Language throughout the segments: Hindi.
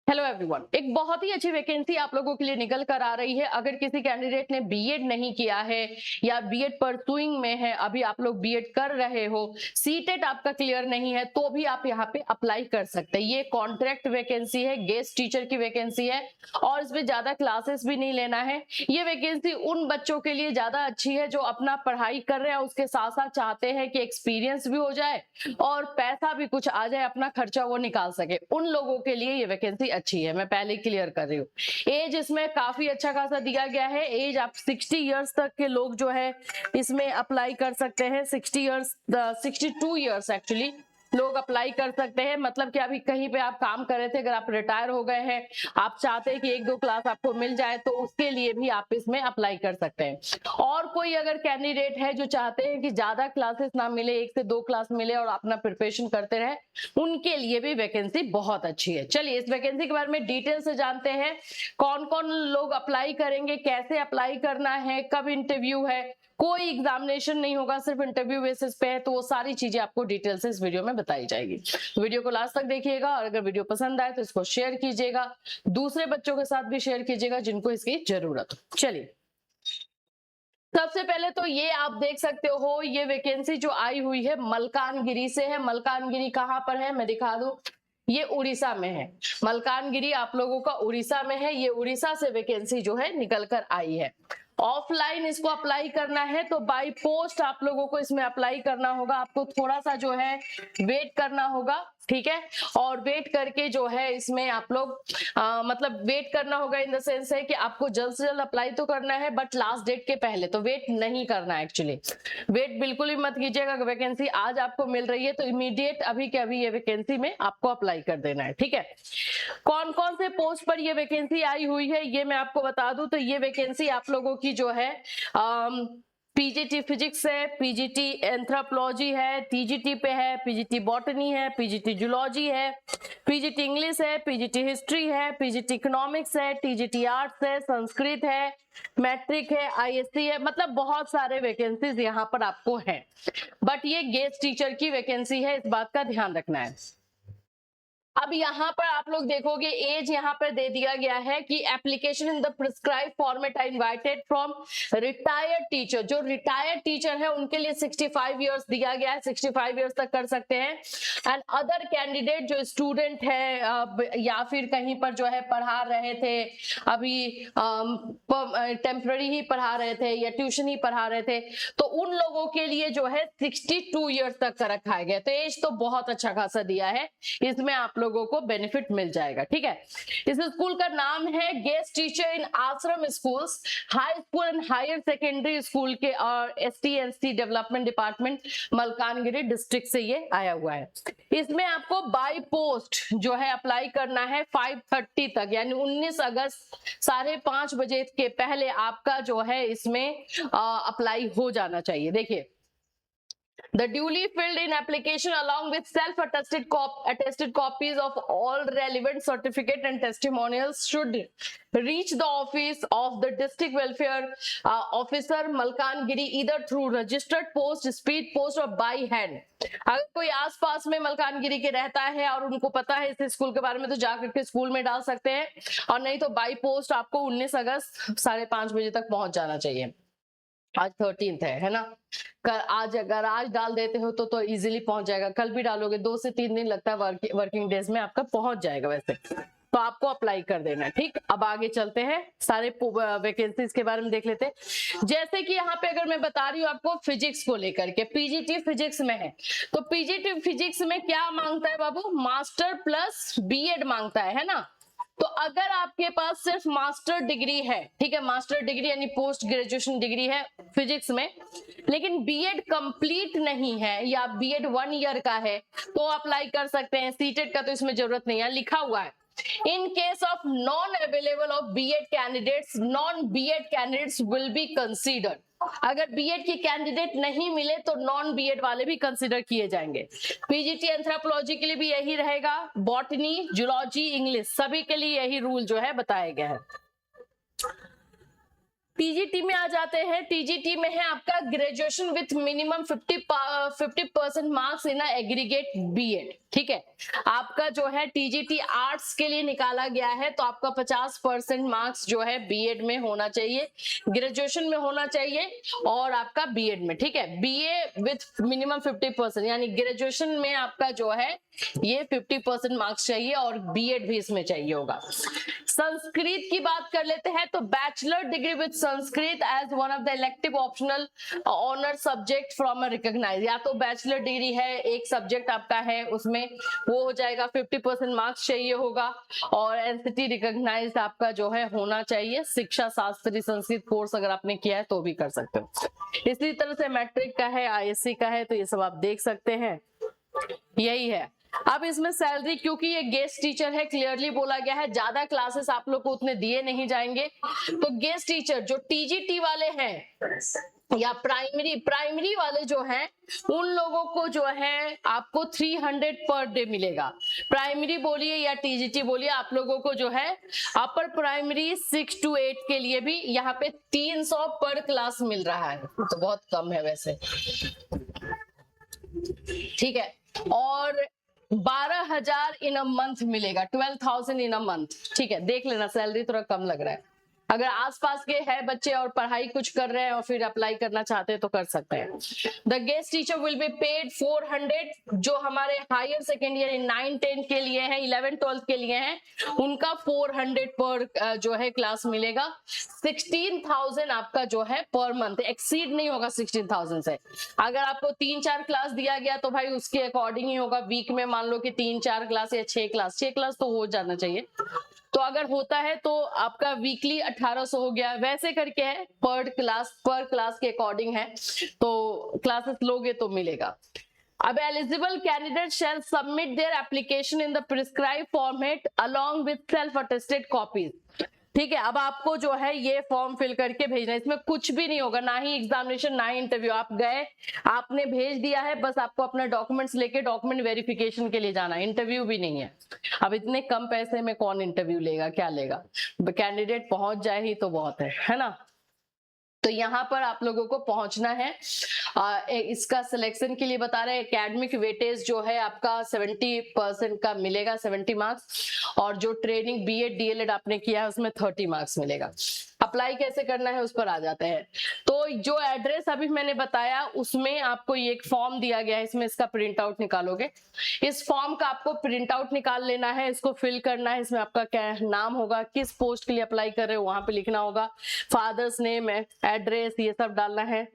हेलो एवरीवन, एक बहुत ही अच्छी वैकेंसी आप लोगों के लिए निकल कर आ रही है। अगर किसी कैंडिडेट ने बीएड नहीं किया है या बीएड परसुइंग में है, अभी आप लोग बीएड कर रहे हो, सीटेट आपका क्लियर नहीं है, तो भी आप यहाँ पे अप्लाई कर सकते हैं। ये कॉन्ट्रैक्ट वैकेंसी है, गेस्ट टीचर की वैकेंसी है और इसमें ज्यादा क्लासेस भी नहीं लेना है। ये वैकेंसी उन बच्चों के लिए ज्यादा अच्छी है जो अपना पढ़ाई कर रहे हैं, उसके साथ साथ चाहते हैं कि एक्सपीरियंस भी हो जाए और पैसा भी कुछ आ जाए, अपना खर्चा वो निकाल सके। उन लोगों के लिए ये वैकेंसी अच्छी है, मैं पहले क्लियर कर रही हूँ। एज इसमें काफी अच्छा खासा दिया गया है। एज आप 60 इयर्स तक के लोग जो है इसमें अप्लाई कर सकते हैं। 62 इयर्स एक्चुअली लोग अप्लाई कर सकते हैं। मतलब कि अभी कहीं पे आप काम कर रहे थे, अगर आप रिटायर हो गए हैं, आप चाहते हैं कि एक दो क्लास आपको मिल जाए, तो उसके लिए भी आप इसमें अप्लाई कर सकते हैं। और कोई अगर कैंडिडेट है जो चाहते हैं कि ज्यादा क्लासेस ना मिले, एक से दो क्लास मिले और अपना प्रिपरेशन करते रहे, उनके लिए भी वैकेंसी बहुत अच्छी है। चलिए इस वैकेंसी के बारे में डिटेल से जानते हैं। कौन कौन लोग अप्लाई करेंगे, कैसे अप्लाई करना है, कब इंटरव्यू है, कोई एग्जामिनेशन नहीं होगा, सिर्फ इंटरव्यू बेसिस पे है, तो वो सारी चीजें आपको डिटेल से इस वीडियो में बताई जाएगी। वीडियो को लास्ट तक देखिएगा और अगर वीडियो पसंद आए तो इसको शेयर कीजिएगा, दूसरे बच्चों के साथ भी शेयर कीजिएगा जिनको इसकी जरूरत हो। चलिए सबसे पहले तो ये आप देख सकते हो, ये वैकेंसी जो आई हुई है मलकानगिरी से है। मलकानगिरी कहां पर है मैं दिखा दूं, ये उड़ीसा में है। मलकानगिरी आप लोगों का उड़ीसा में है। ये उड़ीसा से वैकेंसी जो है निकल कर आई है। ऑफलाइन इसको अप्लाई करना है तो बाय पोस्ट आप लोगों को इसमें अप्लाई करना होगा। आपको थोड़ा सा जो है वेट करना होगा, ठीक है। और वेट करके जो है इसमें आप लोग मतलब वेट करना होगा इन द सेंस है कि आपको जल्द से जल्द अप्लाई तो करना है, बट लास्ट डेट के पहले तो वेट नहीं करना है। एक्चुअली वेट बिल्कुल भी मत कीजिएगा। वैकेंसी आज आपको मिल रही है तो इमीडिएट अभी के अभी ये वैकेंसी में आपको अप्लाई कर देना है, ठीक है। कौन कौन से पोस्ट पर ये वैकेंसी आई हुई है ये मैं आपको बता दूं। तो ये वैकेंसी आप लोगों की जो है पीजीटी फिजिक्स है, पीजीटी एंथ्रोपोलॉजी है, टीजीटी पे है, पीजीटी बॉटनी है, पीजीटी जूलॉजी है, पीजीटी इंग्लिश है, पीजीटी हिस्ट्री है, पीजीटी इकोनॉमिक्स है, टीजीटी आर्ट्स है, संस्कृत है, मैट्रिक है, आईएससी है। मतलब बहुत सारे वैकेंसीज यहाँ पर आपको है, बट ये गेस्ट टीचर की वैकेंसी है, इस बात का ध्यान रखना है। अब यहाँ पर आप लोग देखोगे एज यहाँ पर दे दिया गया है कि application in the prescribe format I invited from retired teacher. जो रिटायर्ड टीचर है उनके लिए 65 इयर्स दिया गया है, 65 इयर्स तक कर सकते हैं। एंड अदर कैंडिडेट जो स्टूडेंट है या फिर कहीं पर जो है पढ़ा रहे थे, अभी टेम्पररी ही पढ़ा रहे थे या ट्यूशन ही पढ़ा रहे थे, तो उन लोगों के लिए जो है 62 इयर्स तक का रखा गया। तो एज तो बहुत अच्छा खासा दिया है, इसमें आप लोगों को बेनिफिट मिल जाएगा, ठीक है। इस स्कूल का नाम है guest teacher in ashram schools, high school and higher secondary school के और ST development department Malkangiri district से ये आया हुआ है। इसमें आपको बाय पोस्ट जो है अप्लाई करना है 5:30 तक, यानी 19 अगस्त 5:30 बजे के पहले आपका जो है इसमें अप्लाई हो जाना चाहिए। देखिए The duly filled in application along with attested copies of all relevant certificate and testimonials should reach the office of the district welfare officer Malkangiri either through registered post, speed post or by hand। अगर कोई आसपास में मलकानगिरी के रहता है और उनको पता है इस स्कूल के बारे में तो जाकर के स्कूल में डाल सकते हैं, और नहीं तो बाई पोस्ट आपको 19 अगस्त 5:30 बजे तक पहुंच जाना चाहिए। आज 13 है ना। आज अगर आज डाल देते हो तो इजीली पहुंच जाएगा। कल भी डालोगे 2 से 3 दिन लगता है, वर्किंग डेज में आपका पहुंच जाएगा वैसे। तो आपको अप्लाई कर देना है, ठीक। अब आगे चलते हैं, सारे वैकेंसीज के बारे में देख लेते हैं। जैसे कि यहाँ पे अगर मैं बता रही हूँ आपको फिजिक्स को लेकर के, पीजीटी फिजिक्स में है, तो पीजीटी फिजिक्स में क्या मांगता है बाबू, मास्टर प्लस बीएड मांगता है ना। तो अगर आपके पास सिर्फ मास्टर डिग्री है, ठीक है, मास्टर डिग्री यानी पोस्ट ग्रेजुएशन डिग्री है फिजिक्स में, लेकिन बीएड कंप्लीट नहीं है या बीएड 1 ईयर का है, तो अप्लाई कर सकते हैं। सीटेट का तो इसमें जरूरत नहीं है, लिखा हुआ है in case of non available of BEd candidates, non BEd candidates will be considered. अगर बीएड के कैंडिडेट नहीं मिले तो नॉन बीएड वाले भी कंसीडर किए जाएंगे। पीजीटी एंथ्रोपोलॉजी के लिए भी यही रहेगा, बॉटनी, जूलॉजी, इंग्लिश, सभी के लिए यही रूल जो है बताया गया है। टीजीटी में आ जाते हैं। टीजीटी में है आपका graduation with minimum 50% marks in aggregate BEd. ठीक है, आपका जो है टीजीटी आर्ट्स के लिए निकाला गया है, तो आपका 50% मार्क्स जो है बीएड में होना चाहिए, ग्रेजुएशन में होना चाहिए और आपका बीएड में। ठीक है, बीए विथ मिनिमम 50%, यानी ग्रेजुएशन में आपका जो है ये 50% मार्क्स चाहिए और बीएड भी इसमें चाहिए होगा। संस्कृत की बात कर लेते हैं, तो bachelor degree with Sanskrit as one of the elective optional honour subject from a recognise, या तो बैचलर डिग्री है, एक सब्जेक्ट आपका है उसमें वो हो जाएगा, 50% मार्क्स चाहिए होगा और एनसीटी रिकॉग्नाइज्ड आपका जो है होना चाहिए। शिक्षा शास्त्री संस्कृत कोर्स अगर आपने किया है तो भी कर सकते हो। इसी तरह से मैट्रिक का है, आईएससी का है, तो ये सब आप देख सकते हैं, यही है। अब इसमें सैलरी, क्योंकि ये गेस्ट टीचर है, क्लियरली बोला गया है, ज्यादा क्लासेस आप लोग को उतने दिए नहीं जाएंगे, तो गेस्ट टीचर जो टीजीटी वाले हैं या प्राइमरी वाले जो हैं उन लोगों को जो है आपको 300 पर डे मिलेगा। प्राइमरी बोलिए या टीजीटी बोलिए, आप लोगों को जो है अपर प्राइमरी 6 to 8 के लिए भी यहाँ पे 300 पर क्लास मिल रहा है, तो बहुत कम है वैसे। ठीक है, और 12,000 इन अ मंथ मिलेगा, 12,000 इन अ मंथ। ठीक है, देख लेना, सैलरी थोड़ा कम लग रहा है। अगर आसपास के हैं बच्चे और पढ़ाई कुछ कर रहे हैं और फिर अप्लाई करना चाहते हैं तो कर सकते हैं। The guest teacher will be paid 400, जो हमारे हायर सेकेंडरी 9-10 के लिए हैं, 11-12 के लिए हैं, उनका 400 पर जो है क्लास मिलेगा। 16,000 आपका जो है पर मंथ, एक्सीड नहीं होगा 16,000 से। अगर आपको 3-4 क्लास दिया गया तो भाई उसके अकॉर्डिंग ही होगा। वीक में मान लो कि 3-4 क्लास या 6 क्लास तो हो जाना चाहिए, तो अगर होता है तो आपका वीकली 1800 हो गया, वैसे करके है, पर क्लास के अकॉर्डिंग है, तो क्लासेस लोगे तो मिलेगा। अब eligible candidate shell submit their application in the prescribe format along with self attested copies. ठीक है, अब आपको जो है ये फॉर्म फिल करके भेजना है, इसमें कुछ भी नहीं होगा, ना ही एग्जामिनेशन ना ही इंटरव्यू। आप गए, आपने भेज दिया है, बस आपको अपना डॉक्यूमेंट्स लेके डॉक्यूमेंट वेरिफिकेशन के लिए जाना है, इंटरव्यू भी नहीं है। अब इतने कम पैसे में कौन इंटरव्यू लेगा, क्या लेगा, कैंडिडेट पहुंच जाए ही तो बहुत है ना। तो यहाँ पर आप लोगों को पहुंचना है। इसका सिलेक्शन के लिए बता रहे हैं, एकेडमिक वेटेज जो है आपका 70% का मिलेगा, 70 मार्क्स, और जो ट्रेनिंग बीएड डीएलएड आपने किया है उसमें 30 मार्क्स मिलेगा। अप्लाई कैसे करना है उस पर आ जाते हैं। तो जो एड्रेस अभी मैंने बताया उसमें आपको ये एक फॉर्म दिया गया है, इसमें इसका प्रिंट आउट निकालोगे। इस फॉर्म का आपको प्रिंट आउट निकाल लेना है, इसको फिल करना है। इसमें आपका क्या नाम होगा, किस पोस्ट के लिए अप्लाई कर रहे हो वहां पे लिखना होगा, फादर्स नेम, एड्रेस, ये सब डालना है,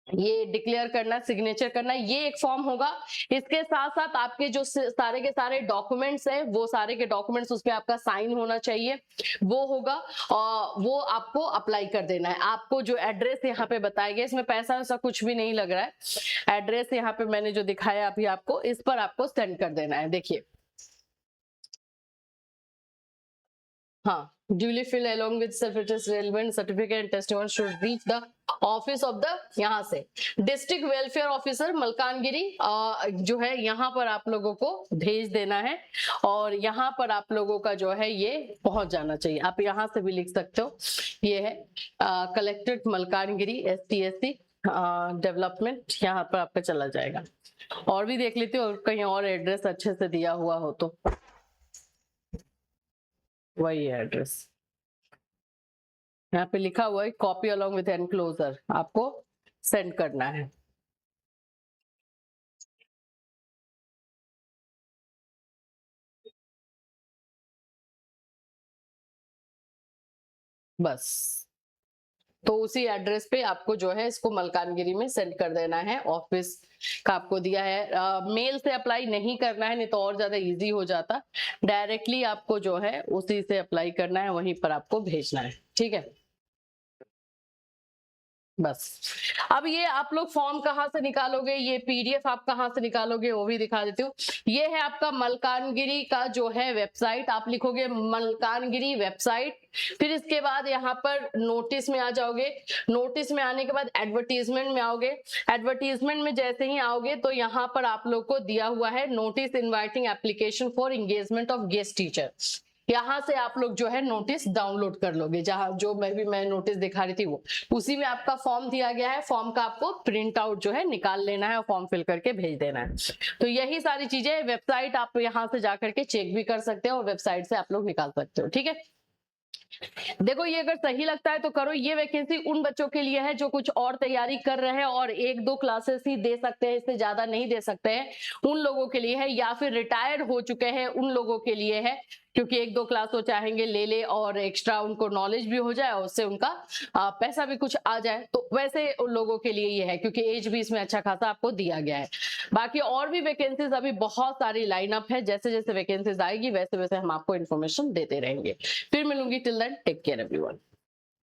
ये डिक्लेयर करना, सिग्नेचर करना, ये एक फॉर्म होगा। इसके साथ साथ आपके जो सारे के सारे डॉक्यूमेंट्स हैं, वो सारे के डॉक्यूमेंट्स उस पे आपका साइन होना चाहिए, वो होगा और वो आपको अप्लाई कर देना है। आपको जो एड्रेस यहाँ पे बताया गया, इसमें पैसा वैसा कुछ भी नहीं लग रहा है, एड्रेस यहाँ पे मैंने जो दिखाया अभी आपको, इस पर आपको सेंड कर देना है। देखिए, हाँ, duly fill along with self-attested relevant certificate and testimony should reach the office of the, यहाँ से डिस्ट्रिक्ट वेलफेयर ऑफिसर मलकानगिरी जो है यहाँ पर आप लोगों को भेज देना है, और यहाँ पर आप लोगों का जो है ये पहुंच जाना चाहिए। आप यहाँ से भी लिख सकते हो, ये है कलेक्ट्रेट मलकानगिरी STSC डेवलपमेंट, यहाँ पर आपका चला जाएगा। और भी देख लेते हो और कहीं और एड्रेस अच्छे से दिया हुआ हो तो वही है एड्रेस, यहाँ पे लिखा हुआ है कॉपी अलोंग विद एनक्लोजर, आपको सेंड करना है। बस तो उसी एड्रेस पे आपको जो है इसको मलकानगिरी में सेंड कर देना है। ऑफिस का आपको दिया है, मेल से अप्लाई नहीं करना है, नहीं तो और ज्यादा इजी हो जाता। डायरेक्टली आपको जो है उसी से अप्लाई करना है, वहीं पर आपको भेजना है। ठीक है, बस। अब ये आप लोग फॉर्म कहाँ से निकालोगे, ये पीडीएफ आप कहाँ से निकालोगे वो भी दिखा देती हूँ। ये है आपका मलकानगिरी का जो है वेबसाइट, आप लिखोगे मलकानगिरी वेबसाइट, फिर इसके बाद यहाँ पर नोटिस में आ जाओगे, नोटिस में आने के बाद एडवर्टीजमेंट में आओगे, एडवर्टीजमेंट में जैसे ही आओगे तो यहाँ पर आप लोग को दिया हुआ है notice inviting application for engagement of guest teacher. यहाँ से आप लोग जो है नोटिस डाउनलोड कर लोगे, जहां जो मैं नोटिस दिखा रही थी वो, उसी में आपका फॉर्म दिया गया है। फॉर्म का आपको प्रिंट आउट जो है निकाल लेना है और फॉर्म फिल करके भेज देना है। तो यही सारी चीजें, वेबसाइट आप यहाँ से जाकर के चेक भी कर सकते हो और वेबसाइट से आप लोग निकाल सकते हो। ठीक है, देखो ये अगर सही लगता है तो करो। ये वैकेंसी उन बच्चों के लिए है जो कुछ और तैयारी कर रहे हैं और 1-2 क्लासेस ही दे सकते हैं, इससे ज्यादा नहीं दे सकते हैं, उन लोगों के लिए है, या फिर रिटायर्ड हो चुके हैं उन लोगों के लिए है, क्योंकि 1-2 क्लास वो चाहेंगे ले ले और एक्स्ट्रा उनको नॉलेज भी हो जाए और उससे उनका पैसा भी कुछ आ जाए। तो वैसे उन लोगों के लिए ये है, क्योंकि एज भी इसमें अच्छा खासा आपको दिया गया है। बाकी और भी वैकेंसीज अभी बहुत सारी लाइनअप है, जैसे जैसे वैकेंसीज आएगी वैसे वैसे हम आपको इन्फॉर्मेशन देते रहेंगे। फिर मिलूंगी, till then take care everyone.